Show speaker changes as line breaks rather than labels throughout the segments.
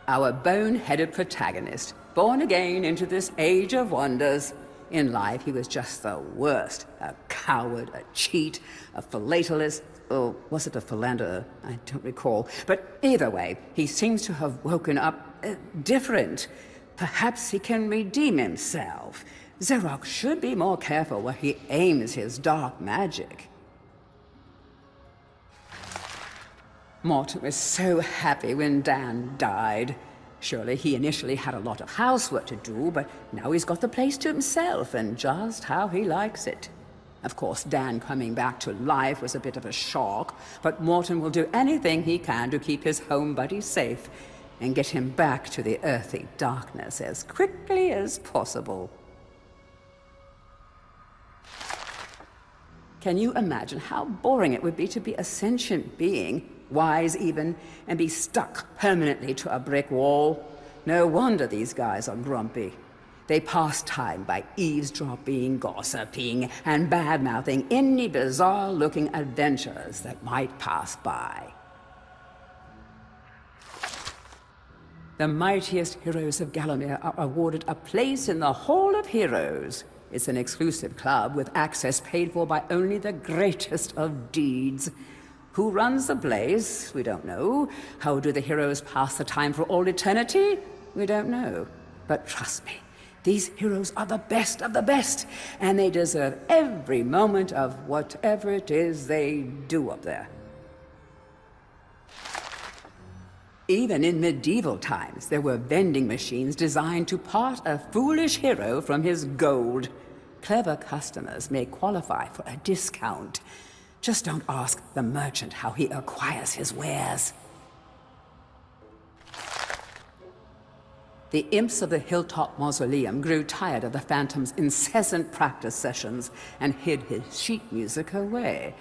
Our bone-headed protagonist, born again into this age of wonders. In life, he was just the worst. A coward, a cheat, a philatelist, or was it a philanderer? I don't recall. But either way, he seems to have woken up different. Perhaps he can redeem himself. Zarok should be more careful where he aims his dark magic. Morton was so happy when Dan died. Surely he initially had a lot of housework to do, but now he's got the place to himself and just how he likes it. Of course, Dan coming back to life was a bit of a shock, but Morton will do anything he can to keep his home buddy safe and get him back to the earthy darkness as quickly as possible. Can you imagine how boring it would be to be a sentient being, wise even, and be stuck permanently to a brick wall? No wonder these guys are grumpy. They pass time by eavesdropping, gossiping, and bad-mouthing any bizarre-looking adventurers that might pass by. The mightiest heroes of Gallowmere are awarded a place in the Hall of Heroes. It's an exclusive club with access paid for by only the greatest of deeds. Who runs the place? We don't know. How do the heroes pass the time for all eternity? We don't know. But trust me, these heroes are the best of the best, and they deserve every moment of whatever it is they do up there. Even in medieval times, there were vending machines designed to part a foolish hero from his gold. Clever customers may qualify for a discount. Just don't ask the merchant how he acquires his wares. The imps of the Hilltop Mausoleum grew tired of the Phantom's incessant practice sessions and hid his sheet music away.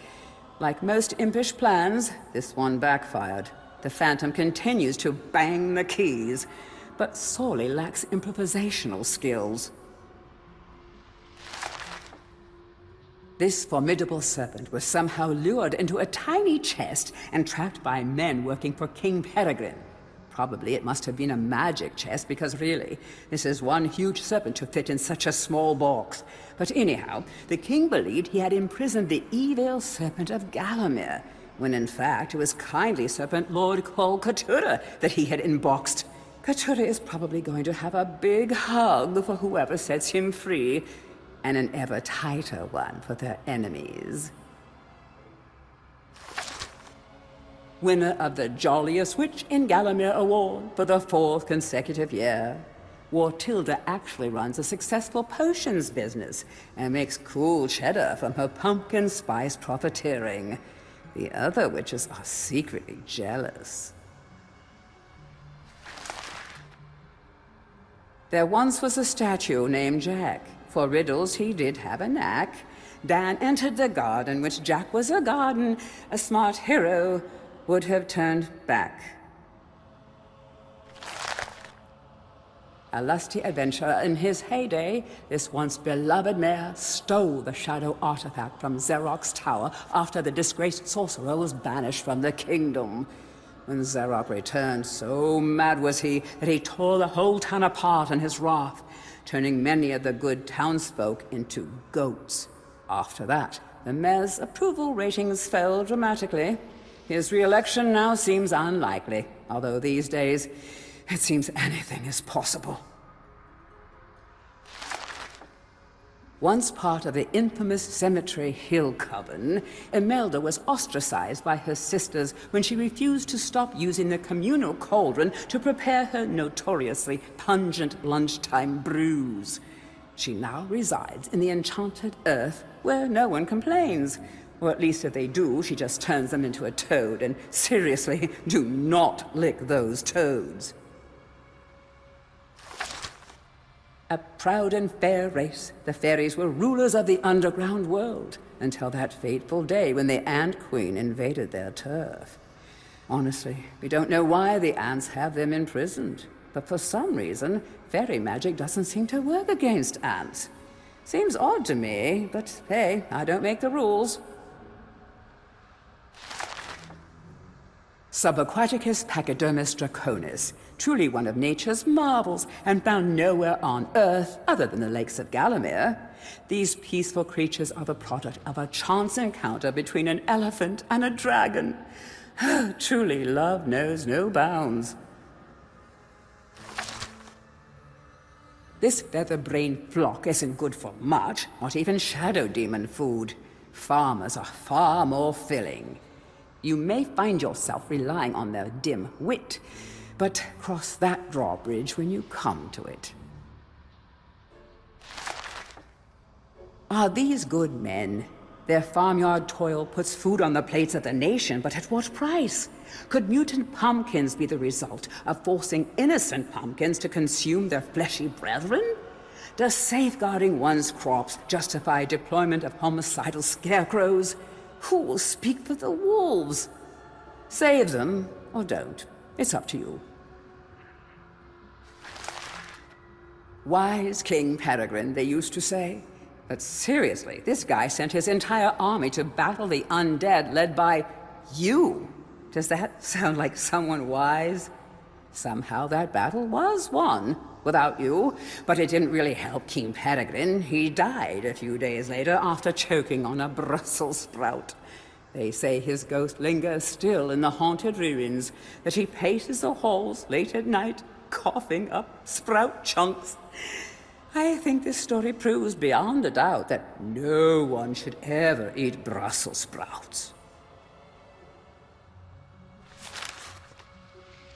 Like most impish plans, this one backfired. The Phantom continues to bang the keys, but sorely lacks improvisational skills. This formidable serpent was somehow lured into a tiny chest and trapped by men working for King Peregrine. Probably it must have been a magic chest, because really, this is one huge serpent to fit in such a small box. But anyhow, the king believed he had imprisoned the evil serpent of Gallowmere, when in fact it was kindly serpent Lord Cole Katura that he had unboxed. Katura is probably going to have a big hug for whoever sets him free, and an ever tighter one for their enemies. Winner of the Jolliest Witch in Gallowmere Award for the 4th consecutive year, Wartilda actually runs a successful potions business and makes cool cheddar from her pumpkin spice profiteering. The other witches are secretly jealous. There once was a statue named Jack. For riddles he did have a knack. Dan entered the garden, which Jack was a garden. A smart hero would have turned back. A lusty adventurer in his heyday, this once beloved mayor stole the shadow artifact from Zarok's tower after the disgraced sorcerer was banished from the kingdom. When Zarok returned, so mad was he that he tore the whole town apart in his wrath, turning many of the good townsfolk into goats. After that, the mayor's approval ratings fell dramatically. His re-election now seems unlikely, although these days it seems anything is possible. Once part of the infamous Cemetery Hill Coven, Imelda was ostracized by her sisters when she refused to stop using the communal cauldron to prepare her notoriously pungent lunchtime brews. She now resides in the enchanted earth where no one complains. Or at least if they do, she just turns them into a toad, and seriously, do not lick those toads. A proud and fair race, the fairies were rulers of the underground world until that fateful day when the Ant Queen invaded their turf. Honestly, we don't know why the ants have them imprisoned, but for some reason, fairy magic doesn't seem to work against ants. Seems odd to me, but hey, I don't make the rules. Subaquaticus pachydermis draconis, truly one of nature's marvels and found nowhere on Earth other than the lakes of Gallowmere. These peaceful creatures are the product of a chance encounter between an elephant and a dragon. Truly, love knows no bounds. This feather-brained flock isn't good for much, not even shadow demon food. Farmers are far more filling. You may find yourself relying on their dim wit, but cross that drawbridge when you come to it. Are these good men? Their farmyard toil puts food on the plates of the nation, but at what price? Could mutant pumpkins be the result of forcing innocent pumpkins to consume their fleshy brethren? Does safeguarding one's crops justify deployment of homicidal scarecrows? Who will speak for the wolves? Save them, or don't. It's up to you. Wise King Peregrine, they used to say. But seriously, this guy sent his entire army to battle the undead led by you. Does that sound like someone wise? Somehow that battle was won without you, but it didn't really help King Peregrine. He died a few days later after choking on a Brussels sprout. They say his ghost lingers still in the haunted ruins, that he paces the halls late at night, coughing up sprout chunks. I think this story proves beyond a doubt that no one should ever eat Brussels sprouts.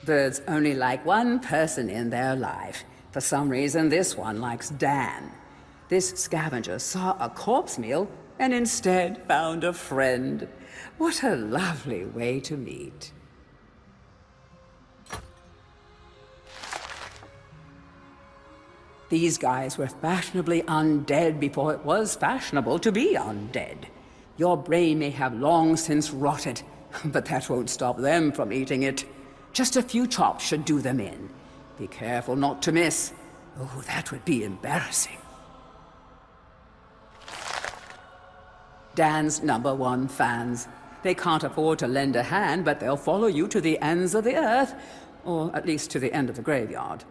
Birds only like one person in their life. For some reason, this one likes Dan. This scavenger saw a corpse meal and instead found a friend. What a lovely way to meet. These guys were fashionably undead before it was fashionable to be undead. Your brain may have long since rotted, but that won't stop them from eating it. Just a few chops should do them in. Be careful not to miss. Oh, that would be embarrassing. Dan's #1 fans. They can't afford to lend a hand, but they'll follow you to the ends of the earth, or at least to the end of the graveyard.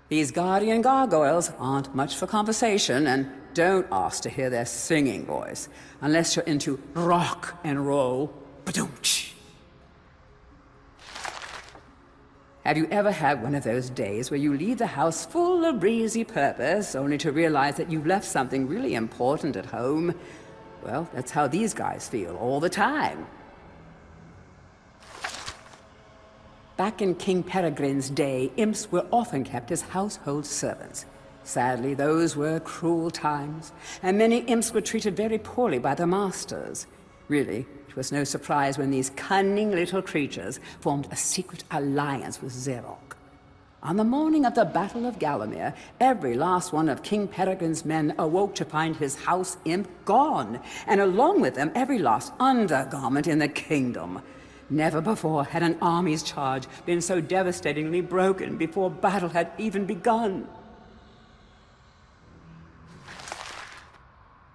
These guardian gargoyles aren't much for conversation, and don't ask to hear their singing voice, unless you're into rock and roll. Ba-doom-tsh. Have you ever had one of those days where you leave the house full of breezy purpose, only to realize that you've left something really important at home? Well, that's how these guys feel all the time. Back in King Peregrine's day, imps were often kept as household servants. Sadly, those were cruel times, and many imps were treated very poorly by their masters. Really, it was no surprise when these cunning little creatures formed a secret alliance with Zarok. On the morning of the Battle of Gallowmere, every last one of King Peregrine's men awoke to find his house imp gone, and along with them every last undergarment in the kingdom. Never before had an army's charge been so devastatingly broken before battle had even begun.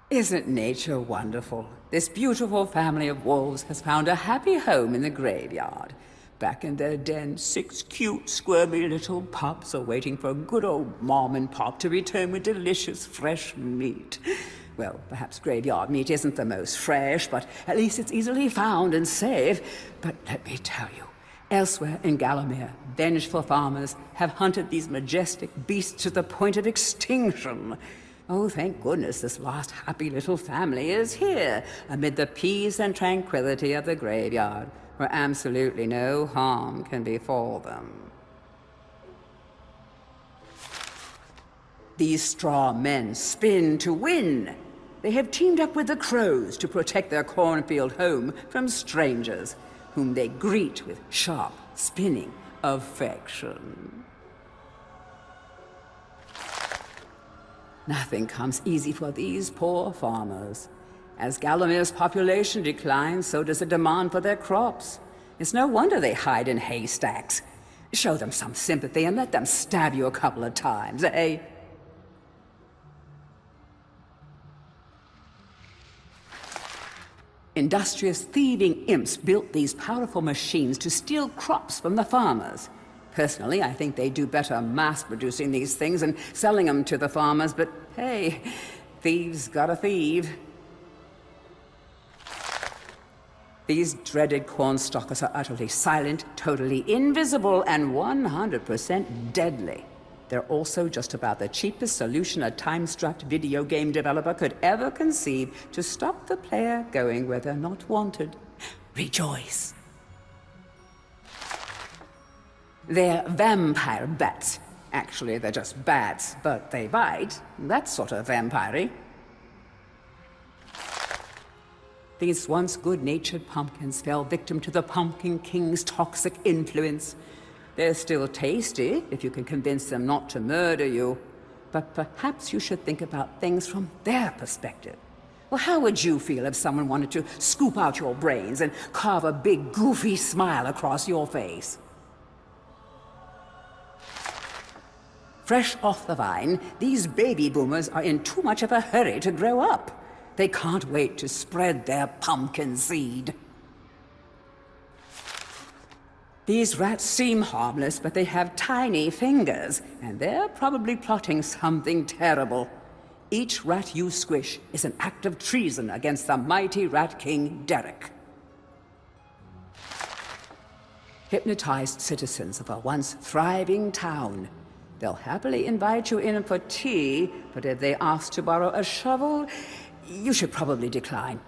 Isn't nature wonderful? This beautiful family of wolves has found a happy home in the graveyard. Back in their den, 6 cute, squirmy little pups are waiting for good old Mom and Pop to return with delicious, fresh meat. Well, perhaps graveyard meat isn't the most fresh, but at least it's easily found and safe. But let me tell you, elsewhere in Gallowmere, vengeful farmers have hunted these majestic beasts to the point of extinction. Oh, thank goodness this last happy little family is here, amid the peace and tranquility of the graveyard, where absolutely no harm can befall them. These straw men spin to win. They have teamed up with the crows to protect their cornfield home from strangers, whom they greet with sharp, spinning affection. Nothing comes easy for these poor farmers. As Gallomere's population declines, so does the demand for their crops. It's no wonder they hide in haystacks. Show them some sympathy and let them stab you a couple of times, eh? Industrious thieving imps built these powerful machines to steal crops from the farmers. Personally, I think they do better mass-producing these things and selling them to the farmers, but hey, thieves gotta thieve. These dreaded cornstalkers are utterly silent, totally invisible, and 100% deadly. They're also just about the cheapest solution a time-strapped video game developer could ever conceive to stop the player going where they're not wanted. Rejoice. They're vampire bats. Actually, they're just bats, but they bite. That's sort of vampire-y. These once good-natured pumpkins fell victim to the Pumpkin King's toxic influence. They're still tasty, if you can convince them not to murder you. But perhaps you should think about things from their perspective. Well, how would you feel if someone wanted to scoop out your brains and carve a big, goofy smile across your face? Fresh off the vine, these baby boomers are in too much of a hurry to grow up. They can't wait to spread their pumpkin seed. These rats seem harmless, but they have tiny fingers, and they're probably plotting something terrible. Each rat you squish is an act of treason against the mighty Rat King Derek. Hypnotized citizens of a once thriving town. They'll happily invite you in for tea, but if they ask to borrow a shovel, you should probably decline.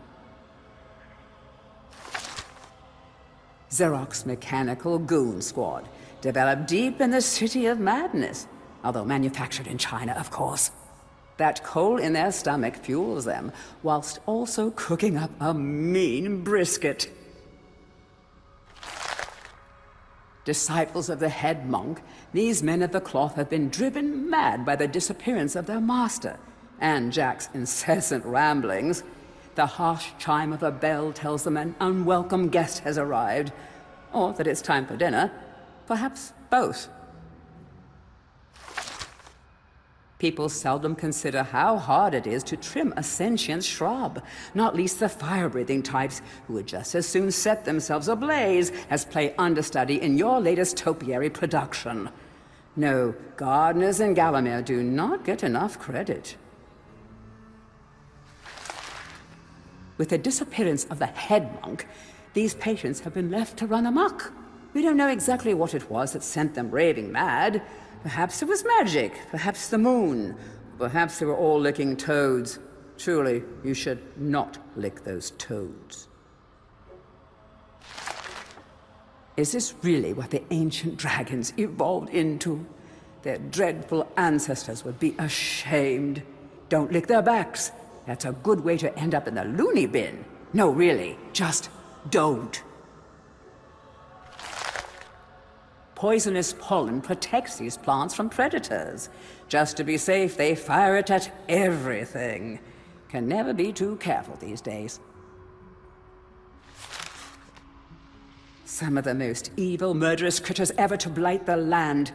Zarok's mechanical goon squad, developed deep in the city of madness, although manufactured in China, of course. That coal in their stomach fuels them, whilst also cooking up a mean brisket. Disciples of the head monk, these men of the cloth have been driven mad by the disappearance of their master, and Jack's incessant ramblings. The harsh chime of a bell tells them an unwelcome guest has arrived, or that it's time for dinner, perhaps both. People seldom consider how hard it is to trim a sentient shrub, not least the fire-breathing types who would just as soon set themselves ablaze as play understudy in your latest topiary production. No, gardeners in Gallowmere do not get enough credit. With the disappearance of the head monk, these patients have been left to run amok. We don't know exactly what it was that sent them raving mad. Perhaps it was magic, perhaps the moon, perhaps they were all licking toads. Truly, you should not lick those toads. Is this really what the ancient dragons evolved into? Their dreadful ancestors would be ashamed. Don't lick their backs. That's a good way to end up in the loony bin. No, really, just don't. Poisonous pollen protects these plants from predators. Just to be safe, they fire it at everything. Can never be too careful these days. Some of the most evil, murderous critters ever to blight the land.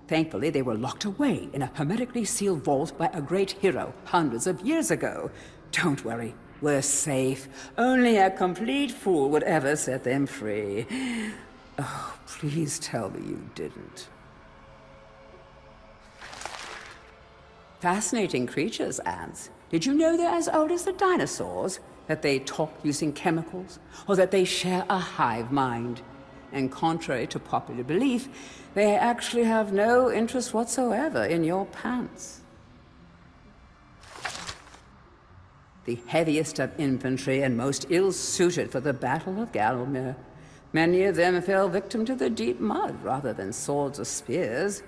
Thankfully, they were locked away in a hermetically sealed vault by a great hero hundreds of years ago. Don't worry, we're safe. Only a complete fool would ever set them free. Oh, please tell me you didn't. Fascinating creatures, ants. Did you know they're as old as the dinosaurs? That they talk using chemicals? Or that they share a hive mind? And contrary to popular belief, they actually have no interest whatsoever in your pants. The heaviest of infantry and most ill-suited for the Battle of Gallowmere. Many of them fell victim to the deep mud rather than swords or spears.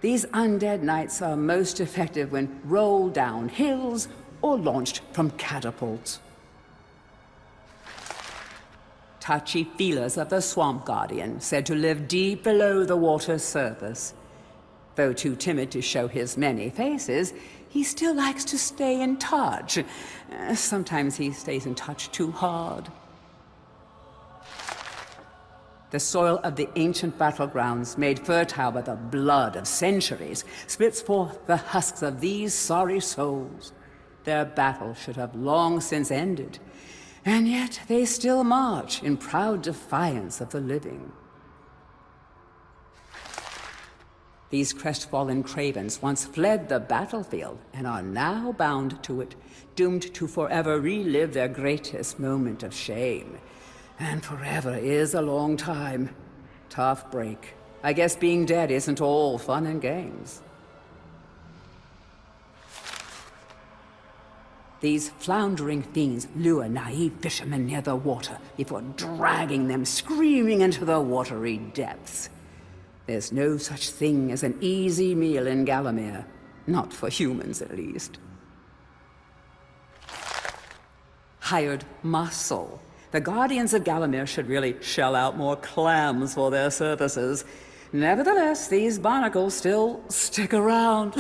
These undead knights are most effective when rolled down hills or launched from catapults. Touchy-feelers of the Swamp Guardian, said to live deep below the water's surface. Though too timid to show his many faces, he still likes to stay in touch. Sometimes he stays in touch too hard. The soil of the ancient battlegrounds, made fertile by the blood of centuries, spits forth the husks of these sorry souls. Their battle should have long since ended. And yet they still march in proud defiance of the living. These crestfallen cravens once fled the battlefield and are now bound to it, doomed to forever relive their greatest moment of shame. And forever is a long time. Tough break. I guess being dead isn't all fun and games. These floundering fiends lure naive fishermen near the water before dragging them screaming into the watery depths. There's no such thing as an easy meal in Gallowmere. Not for humans, at least. Hired muscle. The Guardians of Gallowmere should really shell out more clams for their services. Nevertheless, these barnacles still stick around.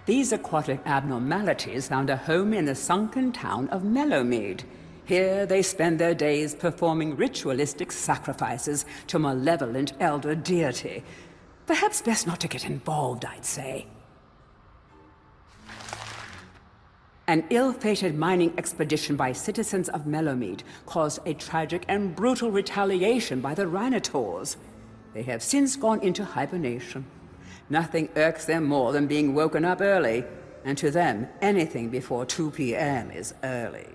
These aquatic abnormalities found a home in the sunken town of Mellowmead. Here they spend their days performing ritualistic sacrifices to malevolent elder deity. Perhaps best not to get involved, I'd say. An ill-fated mining expedition by citizens of Mellowmead caused a tragic and brutal retaliation by the Rhinotors. They have since gone into hibernation. Nothing irks them more than being woken up early, and to them, anything before 2 p.m. is early.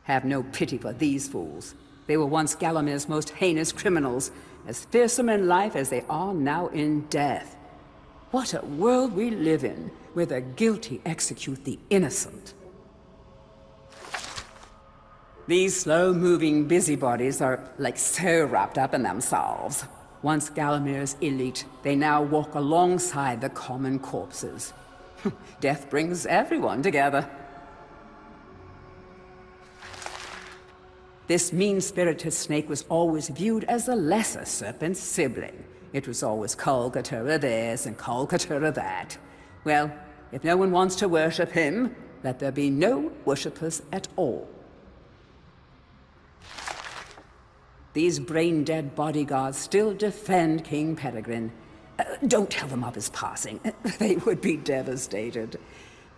Have no pity for these fools. They were once Gallowmere's most heinous criminals, as fearsome in life as they are now in death. What a world we live in, where the guilty execute the innocent. These slow-moving busybodies are like so wrapped up in themselves. Once Gallowmere's elite, they now walk alongside the common corpses. Death brings everyone together. This mean-spirited snake was always viewed as the lesser serpent's sibling. It was always Kolkatura this and Kolkatura that. Well, if no one wants to worship him, let there be no worshippers at all. These brain-dead bodyguards still defend King Peregrine. Don't tell them of his passing. They would be devastated.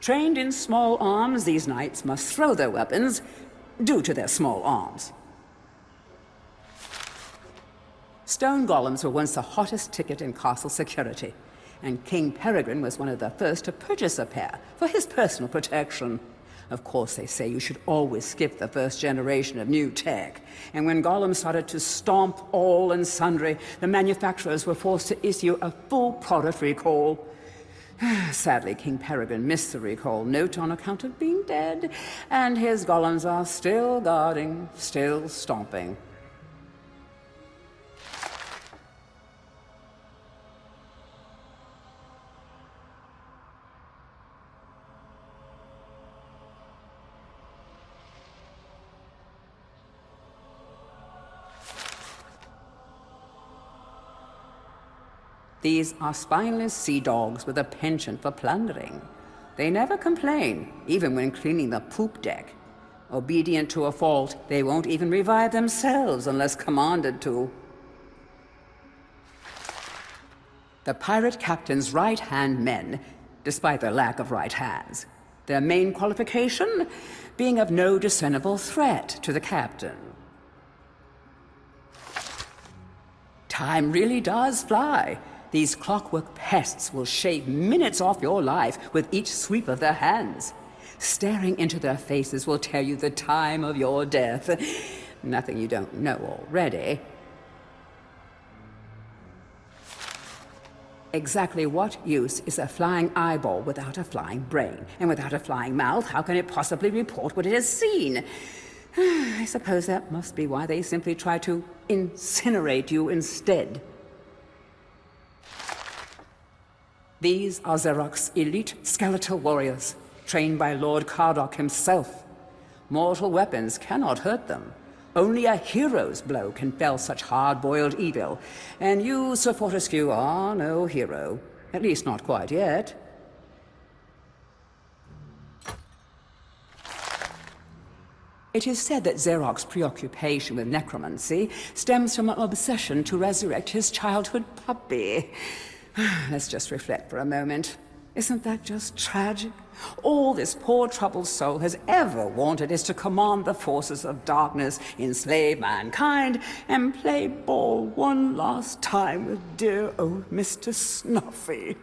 Trained in small arms, these knights must throw their weapons due to their small arms. Stone golems were once the hottest ticket in castle security, and King Peregrine was one of the first to purchase a pair for his personal protection. Of course, they say you should always skip the first generation of new tech, and when golems started to stomp all and sundry, the manufacturers were forced to issue a full product recall. Sadly, King Peregrine missed the recall note on account of being dead, and his golems are still guarding, still stomping. These are spineless sea dogs with a penchant for plundering. They never complain, even when cleaning the poop deck. Obedient to a fault, they won't even revive themselves unless commanded to. The pirate captain's right-hand men, despite their lack of right hands. Their main qualification, being of no discernible threat to the captain. Time really does fly. These clockwork pests will shave minutes off your life with each sweep of their hands. Staring into their faces will tell you the time of your death. Nothing you don't know already. Exactly what use is a flying eyeball without a flying brain? And without a flying mouth, how can it possibly report what it has seen? I suppose that must be why they simply try to incinerate you instead. These are Zarok's elite skeletal warriors, trained by Lord Cardok himself. Mortal weapons cannot hurt them. Only a hero's blow can fell such hard-boiled evil. And you, Sir Fortesque, are no hero. At least not quite yet. It is said that Zarok's preoccupation with necromancy stems from an obsession to resurrect his childhood puppy. Let's just reflect for a moment. Isn't that just tragic? All this poor troubled soul has ever wanted is to command the forces of darkness, enslave mankind, and play ball one last time with dear old Mr. Snuffy.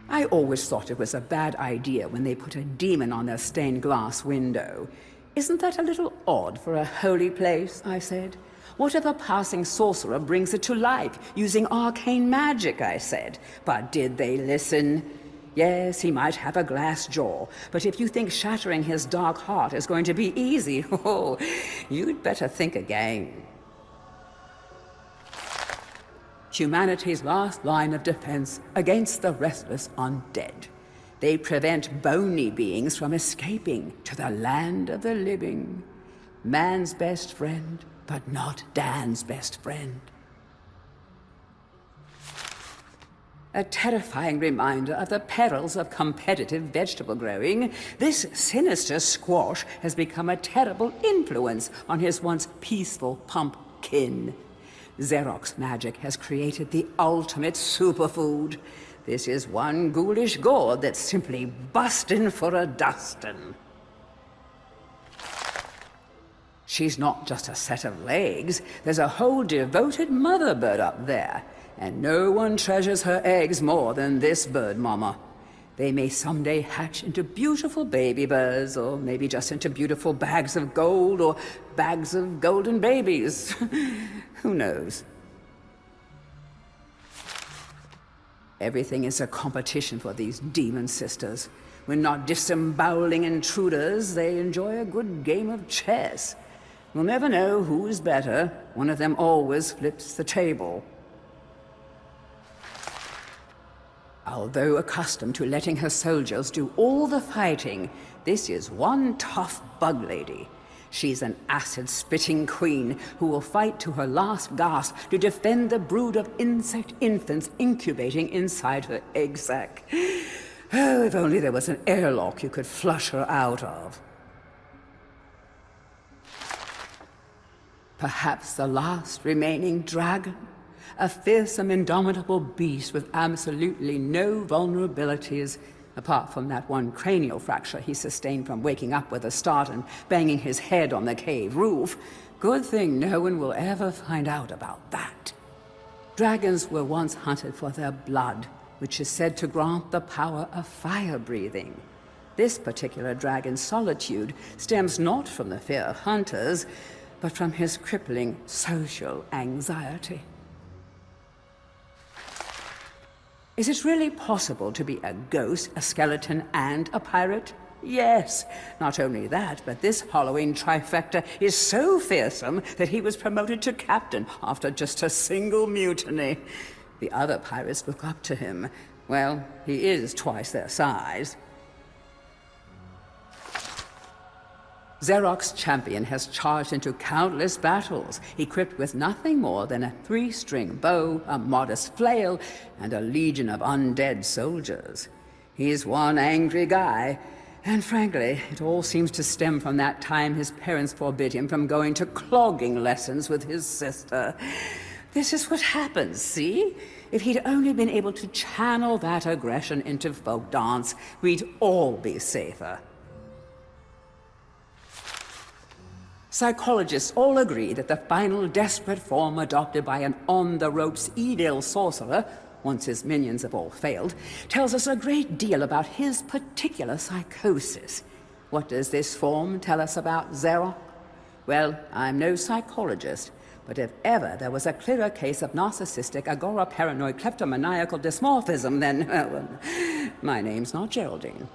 I always thought it was a bad idea when they put a demon on their stained glass window. Isn't that a little odd for a holy place? I said. What if a passing sorcerer brings it to life using arcane magic? I said. But did they listen? Yes, he might have a glass jaw, but if you think shattering his dark heart is going to be easy, oh, you'd better think again. Humanity's last line of defense against the restless undead. They prevent bony beings from escaping to the land of the living. Man's best friend, but not Dan's best friend. A terrifying reminder of the perils of competitive vegetable growing, this sinister squash has become a terrible influence on his once peaceful pumpkin. Zarok's magic has created the ultimate superfood. This is one ghoulish gourd that's simply bustin' for a dustin'. She's not just a set of legs. There's a whole devoted mother bird up there, and no one treasures her eggs more than this bird mama. They may someday hatch into beautiful baby birds, or maybe just into beautiful bags of gold, or bags of golden babies. Who knows? Everything is a competition for these demon sisters. When not disemboweling intruders, they enjoy a good game of chess. We'll never know who's better. One of them always flips the table. Although accustomed to letting her soldiers do all the fighting, this is one tough bug lady. She's an acid-spitting queen who will fight to her last gasp to defend the brood of insect infants incubating inside her egg sac. Oh, if only there was an airlock you could flush her out of. Perhaps the last remaining dragon? A fearsome, indomitable beast with absolutely no vulnerabilities, apart from that one cranial fracture he sustained from waking up with a start and banging his head on the cave roof. Good thing no one will ever find out about that. Dragons were once hunted for their blood, which is said to grant the power of fire breathing. This particular dragon's solitude stems not from the fear of hunters, but from his crippling social anxiety. Is it really possible to be a ghost, a skeleton, and a pirate? Yes. Not only that, but this Halloween trifecta is so fearsome that he was promoted to captain after just a single mutiny. The other pirates look up to him. Well, he is twice their size. Zarok's champion has charged into countless battles, equipped with nothing more than a 3-string bow, a modest flail, and a legion of undead soldiers. He's one angry guy, and frankly, it all seems to stem from that time his parents forbid him from going to clogging lessons with his sister. This is what happens, see? If he'd only been able to channel that aggression into folk dance, we'd all be safer. Psychologists all agree that the final desperate form adopted by an on-the-ropes evil sorcerer, once his minions have all failed, tells us a great deal about his particular psychosis. What does this form tell us about Zarok? Well, I'm no psychologist, but if ever there was a clearer case of narcissistic, agora-paranoid, kleptomaniacal dysmorphism, then, well, my name's not Geraldine.